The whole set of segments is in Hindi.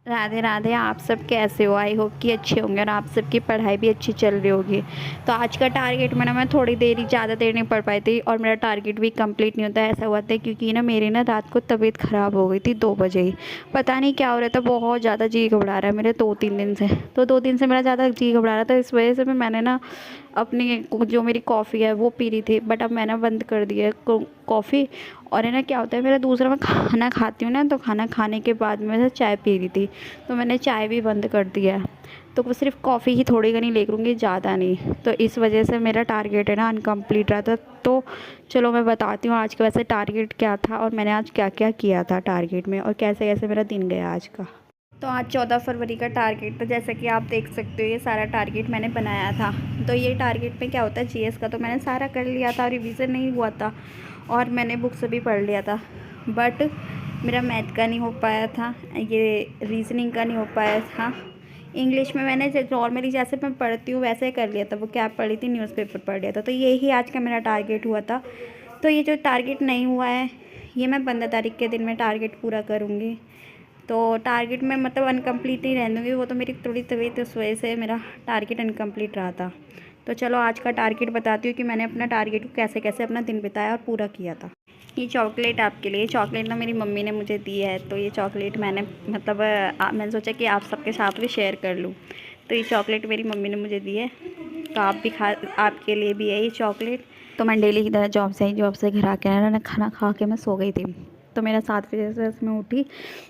राधे राधे। आप सब कैसे हो? आई होप कि अच्छे होंगे और आप सबकी पढ़ाई भी अच्छी चल रही होगी। तो आज का टारगेट में ना मैं थोड़ी देर ही, ज़्यादा देर नहीं पढ़ पाई थी और मेरा टारगेट भी कंप्लीट नहीं होता। ऐसा हुआ था क्योंकि ना मेरी ना रात को तबीयत ख़राब हो गई थी 2 बजे ही। पता नहीं क्या हो रहा था, बहुत ज़्यादा जी घबरा रहा है मेरे 2-3 दिन से। तो 2 दिन से मेरा ज़्यादा जी घबरा रहा था, इस वजह से मैंने ना अपनी जो मेरी कॉफ़ी है वो पी रही थी, बट अब मैंने बंद कर दी है कॉफ़ी। और है ना, क्या होता है मेरा दूसरा, मैं खाना खाती हूँ ना, तो खाना खाने के बाद मैं चाय पी रही थी, तो मैंने चाय भी बंद कर दिया है। तो वो सिर्फ कॉफ़ी ही थोड़ी घनी ले लूँगी, ज़्यादा नहीं। तो इस वजह से मेरा टारगेट है ना अनकम्प्लीट रहा था। तो चलो मैं बताती हूँ आज का वैसे टारगेट क्या था और मैंने आज क्या क्या किया था टारगेट में और कैसे कैसे मेरा दिन गया आज का। तो आज 14 फरवरी का टारगेट था, जैसा कि आप देख सकते हो ये सारा टारगेट मैंने बनाया था। तो ये टारगेट में क्या होता है, जीएस का तो मैंने सारा कर लिया था, रिवीजन नहीं हुआ था और मैंने बुक्स भी पढ़ लिया था। बट मेरा मैथ का नहीं हो पाया था, ये रीजनिंग का नहीं हो पाया था। इंग्लिश में मैंने नॉर्मली जैसे मैं पढ़ती हूँ वैसे ही कर लिया था, वो क्या पढ़ी थी, न्यूज़पेपर पढ़ लिया था। तो यही आज का मेरा टारगेट हुआ था। तो ये जो टारगेट नहीं हुआ है, ये मैं 15 तारीख के दिन में टारगेट पूरा करूँगी। तो टारगेट में मतलब अनकम्प्लीट नहीं रहने दूँगी, वो तो मेरी थोड़ी तबीयत उस वजह से मेरा टारगेट अनकम्प्लीट रहा था। तो चलो आज का टारगेट बताती हूँ कि मैंने अपना टारगेट को कैसे कैसे अपना दिन बिताया और पूरा किया था। ये चॉकलेट आपके लिए, चॉकलेट ना मेरी मम्मी ने मुझे दी है। तो ये चॉकलेट मैंने मतलब मैंने सोचा कि आप सबके साथ भी शेयर कर लूँ। तो ये चॉकलेट मेरी मम्मी ने मुझे दी है, तो आप भी खा, आपके लिए भी है ये चॉकलेट। तो मैं डेली की तरह जॉब से घर आके ना खाना खा के मैं सो गई थी। तो मेरा 7 बजे से मैं उठी,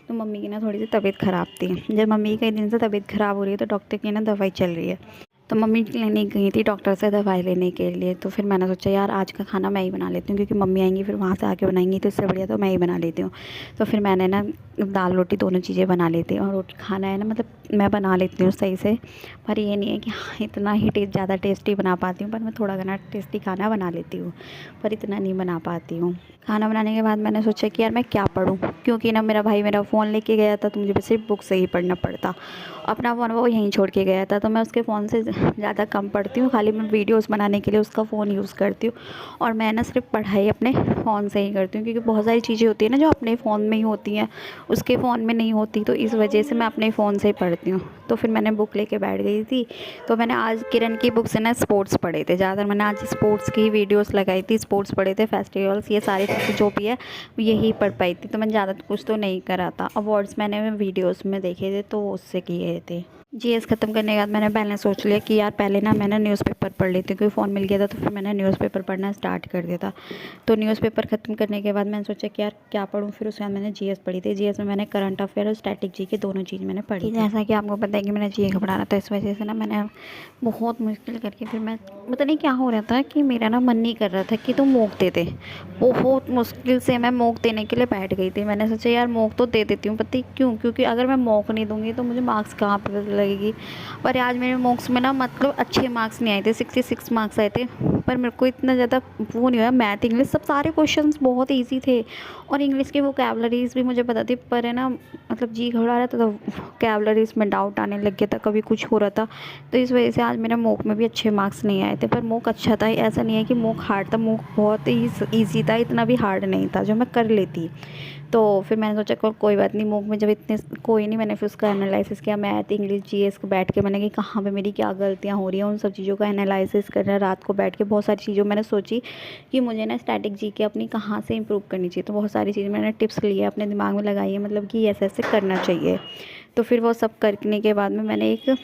तो मम्मी की ना थोड़ी सी तबीयत ख़राब थी। जब मम्मी की कई दिन से तबीयत ख़राब हो रही है तो डॉक्टर की ना दवाई चल रही है। तो मम्मी लेने गई थी डॉक्टर से दवाई लेने के लिए। तो फिर मैंने सोचा यार आज का खाना मैं ही बना लेती हूँ, क्योंकि मम्मी आएंगी फिर वहाँ से आके बनाएंगी, तो इससे बढ़िया तो मैं ही बना लेती हूँ। तो फिर मैंने ना दाल रोटी दोनों चीज़ें बना लेती हूँ। और रोटी खाना है ना, मतलब मैं बना लेती हूँ सही से, पर ये नहीं है कि इतना ही ज़्यादा टेस्टी बना पाती हूँ। पर मैं थोड़ा घना टेस्टी खाना बना लेती हूँ, पर इतना नहीं बना पाती हूँ। खाना बनाने के बाद मैंने सोचा कि यार मैं क्या पढूँ, क्योंकि ना मेरा भाई मेरा फ़ोन लेके गया था, तो मुझे बस सिर्फ बुक से ही पढ़ना पड़ता। अपना फ़ोन वो यहीं छोड़ के गया था, तो मैं उसके फ़ोन से ज़्यादा कम पढ़ती हूँ। खाली मैं वीडियोस बनाने के लिए उसका फ़ोन यूज़ करती हूँ, और मैं ना सिर्फ पढ़ाई अपने फ़ोन से ही करती हूँ, क्योंकि बहुत सारी चीज़ें होती हैं ना जो अपने फ़ोन में ही होती हैं, उसके फ़ोन में नहीं होती। तो इस वजह से मैं अपने फ़ोन से ही पढ़ती हूँ। तो फिर मैंने बुक लेके बैठ गई थी। तो मैंने आज किरण की बुक से ना स्पोर्ट्स पढ़े थे ज़्यादातर। मैंने आज स्पोर्ट्स की वीडियोस लगाई थी, स्पोर्ट्स पढ़े थे, फेस्टिवल्स, ये सारी चीज़ें जो भी है यही पढ़ पाई थी। तो मैंने ज़्यादा कुछ तो नहीं करा था। अवार्ड्स मैंने वीडियोस में देखे थे, तो उससे किए थे। जीएस ख़त्म करने के बाद मैंने पहले सोच लिया कि यार पहले ना मैंने न्यूज़पेपर पढ़ लेती हूँ, क्योंकि फ़ोन मिल गया था। तो फिर मैंने न्यूज़पेपर पढ़ना स्टार्ट कर दिया था। तो न्यूज़पेपर ख़त्म करने के बाद मैंने सोचा कि यार क्या पढूँ। फिर उसके बाद मैंने जीएस पढ़ी थी। जीएस में मैंने करंट अफेयर और स्टैटिक जी के दोनों चीज़ मैंने पढ़ी। जैसा कि आपको पता है कि मैंने जी घबराना था, इस वजह से ना मैंने बहुत मुश्किल करके फिर मैं, पता नहीं क्या हो रहा था कि मेरा ना मन नहीं कर रहा था कि तुम मॉक दे दे। बहुत मुश्किल से मैं मॉक देने के लिए बैठ गई थी। मैंने सोचा यार मॉक तो दे देती हूँ, पता क्यों, क्योंकि अगर मैं मॉक नहीं दूँगी तो मुझे मार्क्स कहाँ पर लगेगी। पर आज मेरे मॉक्स में ना मतलब अच्छे मार्क्स नहीं आए थे, 66 मार्क्स आए थे। पर मेरे को इतना ज़्यादा वो नहीं हुआ। मैथ इंग्लिश सब सारे क्वेश्चंस बहुत ईजी थे, और इंग्लिश की वोकैबलरीज़ भी मुझे पता थी। पर है ना, मतलब जी घबरा रहा था, तो वोकैबलरीज़ में डाउट आने लग गया था, कभी कुछ हो रहा था। तो इस वजह से आज मेरे मॉक में भी अच्छे मार्क्स नहीं आए थे। पर मॉक अच्छा था, ऐसा नहीं है कि मॉक हार्ड था, मॉक बहुत ही ईजी था, इतना भी हार्ड नहीं था, जो मैं कर लेती। तो फिर मैंने सोचा कोई बात नहीं, मॉक में जब इतने कोई नहीं, मैंने फिर उसका एनालिसिस किया, मैथ इंग्लिश जीएस को बैठ के मैंने कि कहाँ पे मेरी क्या गलतियाँ हो रही हैं, उन सब चीज़ों का एनालिसिस करना। रात को बैठ के बहुत सारी चीज़ों मैंने सोची कि मुझे ना स्टैटिक जी के अपनी कहाँ से इंप्रूव करनी चाहिए। तो बहुत सारी चीज़ें मैंने टिप्स लिए, अपने दिमाग में लगाई है, मतलब कि ऐसे ऐसे करना चाहिए। तो फिर वो सब करने के बाद में मैंने एक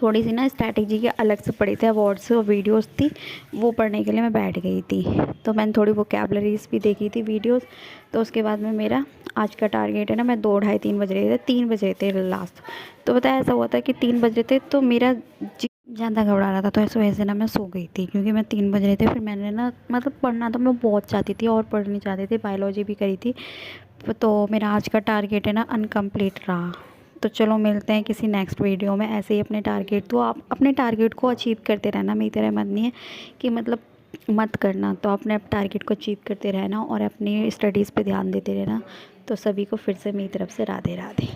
थोड़ी सी ना स्ट्रैटेजी के अलग से पढ़े थे, अवार्ड्स और वीडियोस थी, वो पढ़ने के लिए मैं बैठ गई थी। तो मैंने थोड़ी वोकैबलरीज़ भी देखी थी वीडियोस। तो उसके बाद में मेरा आज का टारगेट है ना, मैं 2 ढाई 3 बज रहे थे, 3 बज रहे थे लास्ट। तो पता है ऐसा हुआ था कि 3 बज रहे थे, तो मेरा जी ज़्यादा घबरा रहा था, तो इस वजह से ना मैं सो गई थी, क्योंकि मैं 3 बज रहे थे। फिर मैंने ना मतलब पढ़ना तो मैं बहुत चाहती थी और पढ़नी चाहती थी, बायोलॉजी भी करी थी। तो मेरा आज का टारगेट है ना अनकम्प्लीट रहा। तो चलो मिलते हैं किसी नेक्स्ट वीडियो में। ऐसे ही अपने टारगेट, तो आप अपने टारगेट को अचीव करते रहना। मेरी तरह मन नहीं है कि मतलब मत करना, तो अपने टारगेट को अचीव करते रहना और अपनी स्टडीज़ पे ध्यान देते रहना। तो सभी को फिर से मेरी तरफ से राधे राधे।